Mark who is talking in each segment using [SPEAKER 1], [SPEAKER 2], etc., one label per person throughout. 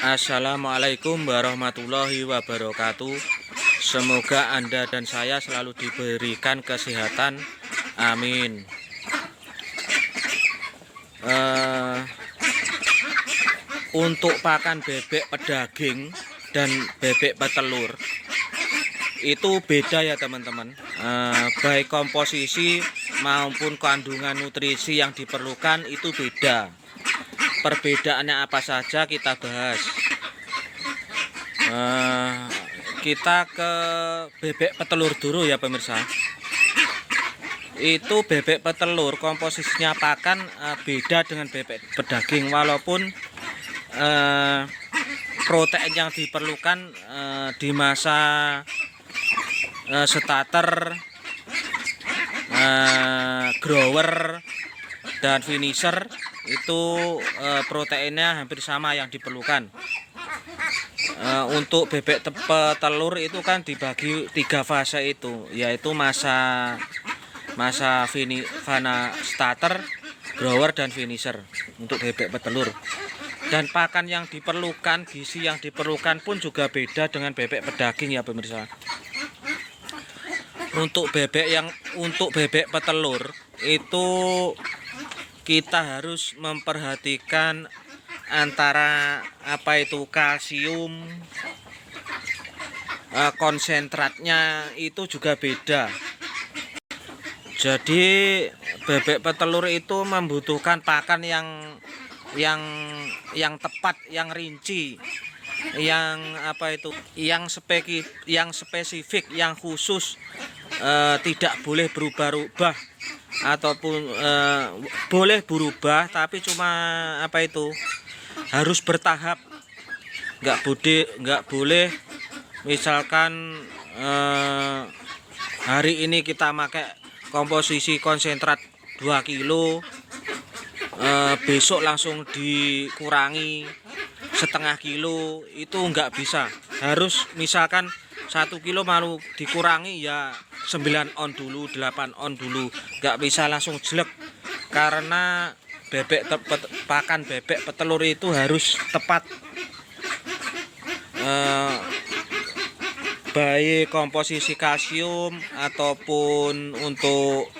[SPEAKER 1] Assalamualaikum warahmatullahi wabarakatuh. Semoga Anda dan saya selalu diberikan kesehatan. Amin. Untuk pakan bebek pedaging dan bebek petelur itu beda ya teman-teman. Baik komposisi maupun kandungan nutrisi yang diperlukan itu beda. Perbedaannya apa saja kita bahas. Kita ke bebek petelur dulu ya pemirsa. Itu bebek petelur komposisinya pakan beda dengan bebek pedaging, walaupun protein yang diperlukan di masa starter, grower dan finisher itu proteinnya hampir sama yang diperlukan. Untuk bebek petelur itu kan dibagi 3 fase itu, yaitu masa starter, grower dan finisher untuk bebek petelur. Dan pakan yang diperlukan, gizi yang diperlukan pun juga beda dengan bebek pedaging ya pemirsa. Untuk bebek petelur itu kita harus memperhatikan antara kalsium, konsentratnya itu juga beda. Jadi bebek petelur itu membutuhkan pakan yang tepat, yang rinci, yang spesifik, yang khusus. Tidak boleh berubah-ubah, ataupun boleh berubah tapi cuma harus bertahap. Nggak boleh misalkan hari ini kita pakai komposisi konsentrat 2 kilo, besok langsung dikurangi setengah kilo, itu nggak bisa. Harus misalkan 1 kilo malu dikurangi ya 9 on dulu, 8 on dulu, nggak bisa langsung jelek. Karena pakan bebek petelur itu harus tepat, baik komposisi kalsium ataupun untuk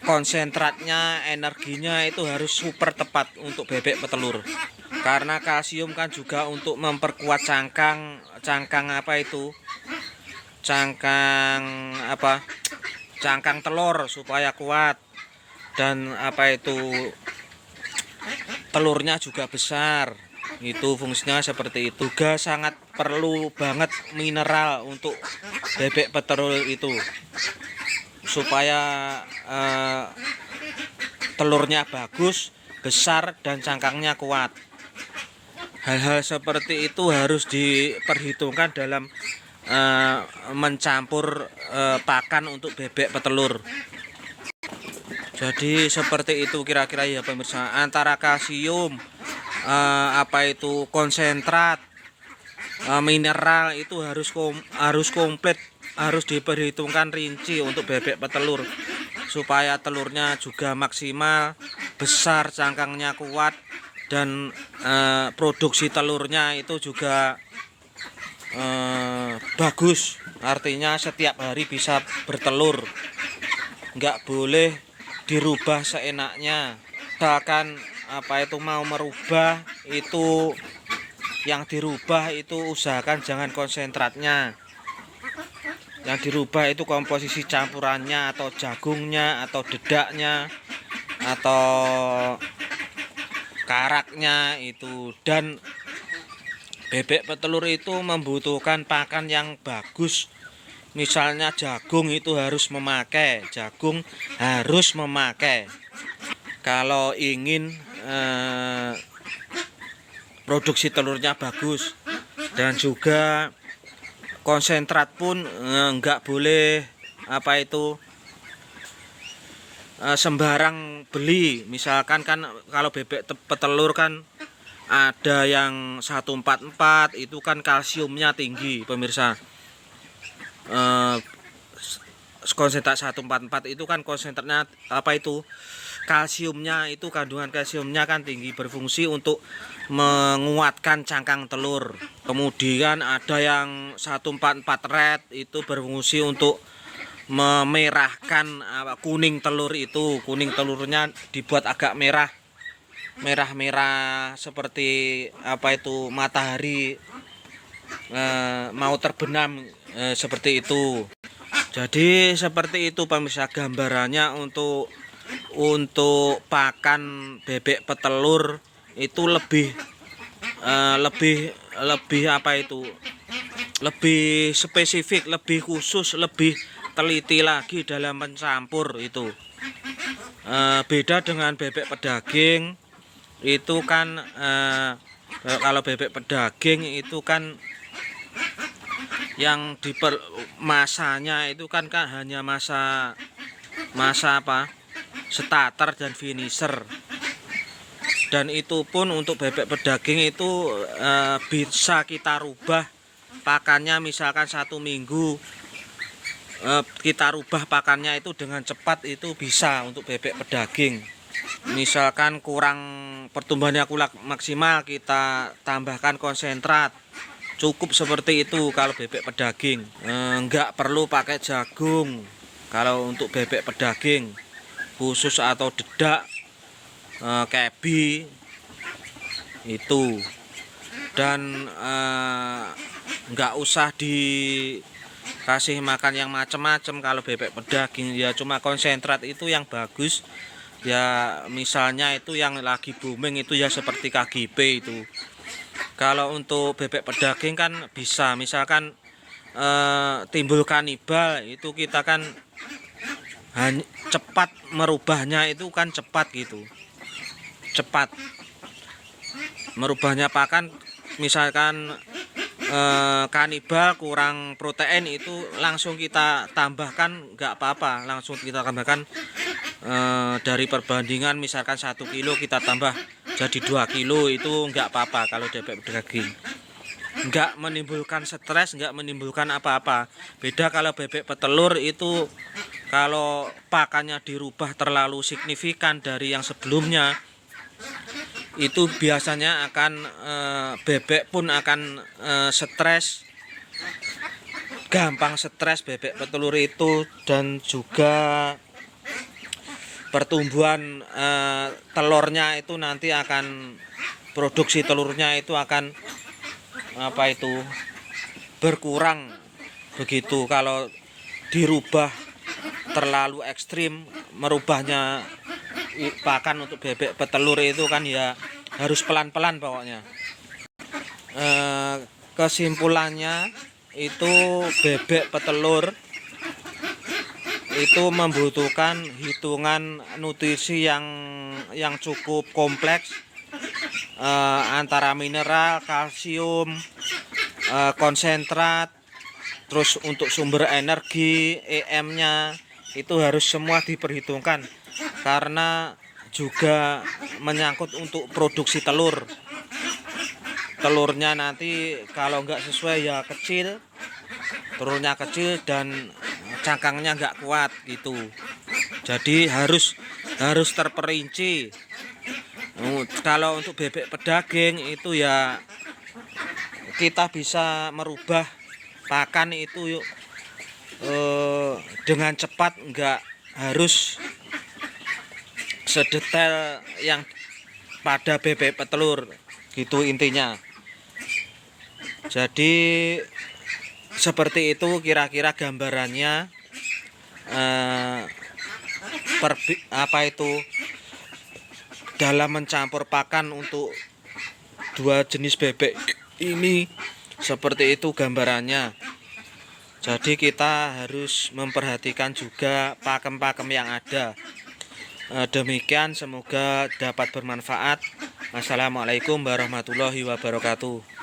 [SPEAKER 1] konsentratnya, energinya itu harus super tepat untuk bebek petelur. Karena kalsium kan juga untuk memperkuat cangkang telur supaya kuat, dan telurnya juga besar. Itu fungsinya seperti itu. Juga sangat perlu banget mineral untuk bebek petelur itu, supaya telurnya bagus, besar, dan cangkangnya kuat. Hal-hal seperti itu harus diperhitungkan dalam mencampur pakan untuk bebek petelur. Jadi seperti itu kira-kira ya pemirsa. Antara kalsium, konsentrat, mineral itu harus komplit, harus diperhitungkan rinci untuk bebek petelur, supaya telurnya juga maksimal, besar, cangkangnya kuat, dan produksi telurnya itu juga bagus. Artinya setiap hari bisa bertelur, nggak boleh dirubah seenaknya. Bahkan mau merubah itu, yang dirubah itu usahakan jangan konsentratnya. Yang dirubah itu komposisi campurannya, atau jagungnya, atau dedaknya, atau karaknya itu. Dan bebek petelur itu membutuhkan pakan yang bagus. Misalnya jagung itu harus memakai. Kalau ingin produksi telurnya bagus. Dan juga konsentrat pun nggak boleh sembarang beli. Misalkan kan kalau bebek petelur kan ada yang 144, itu kan kalsiumnya tinggi pemirsa. konsentrat 144 itu kan konsentratnya apa itu, kalsiumnya itu, kandungan kalsiumnya kan tinggi, berfungsi untuk menguatkan cangkang telur. Kemudian ada yang 144 red itu berfungsi untuk memerahkan kuning telur itu. Kuning telurnya dibuat agak merah seperti apa itu, matahari mau terbenam, seperti itu. Jadi seperti itu pemirsa gambarannya untuk pakan bebek petelur itu lebih apa itu, lebih spesifik, lebih khusus, lebih teliti lagi dalam mencampur itu. Beda dengan bebek pedaging itu kan, kalau bebek pedaging itu kan yang masanya itu kan hanya masa apa, starter dan finisher. Dan itu pun untuk bebek pedaging itu bisa kita rubah pakannya, misalkan 1 minggu kita rubah pakannya itu dengan cepat, itu bisa untuk bebek pedaging. Misalkan kurang pertumbuhannya kurang maksimal, kita tambahkan konsentrat, cukup seperti itu kalau bebek pedaging. Enggak perlu pakai jagung kalau untuk bebek pedaging khusus atau dedak, kebi itu. Dan enggak usah dikasih makan yang macam-macam kalau bebek pedaging, ya cuma konsentrat itu yang bagus. Ya misalnya itu yang lagi booming itu ya seperti KGP itu. Kalau untuk bebek pedaging kan bisa misalkan timbul kanibal, itu kita kan cepat merubahnya, itu kan cepat gitu, cepat merubahnya pakan. Misalkan kanibal kurang protein, itu langsung kita tambahkan, nggak apa-apa, langsung kita tambahkan. Dari perbandingan misalkan 1 kilo kita tambah jadi 2 kilo, itu nggak apa-apa kalau bebek pedaging. Nggak menimbulkan stres, nggak menimbulkan apa-apa. Beda kalau bebek petelur itu, kalau pakannya dirubah terlalu signifikan dari yang sebelumnya, itu biasanya akan bebek pun akan stres, gampang stres bebek petelur itu. Dan juga pertumbuhan telurnya itu nanti akan, produksi telurnya itu akan apa itu, berkurang begitu kalau dirubah terlalu ekstrim. Merubahnya pakan untuk bebek petelur itu kan ya harus pelan-pelan pokoknya. Kesimpulannya itu bebek petelur itu membutuhkan hitungan nutrisi yang cukup kompleks, antara mineral, kalsium, konsentrat, terus untuk sumber energi EM-nya itu harus semua diperhitungkan, karena juga menyangkut untuk produksi telur. Telurnya nanti kalau nggak sesuai ya kecil, telurnya kecil dan cangkangnya nggak kuat gitu. Jadi harus terperinci. Kalau untuk bebek pedaging itu ya kita bisa merubah pakan itu dengan cepat, nggak harus sedetail yang pada bebek petelur gitu intinya. Jadi seperti itu kira-kira gambarannya, apa itu, dalam mencampur pakan untuk 2 jenis bebek ini. Seperti itu gambarannya. Jadi kita harus memperhatikan juga pakem-pakem yang ada. Demikian, semoga dapat bermanfaat. Wassalamualaikum warahmatullahi wabarakatuh.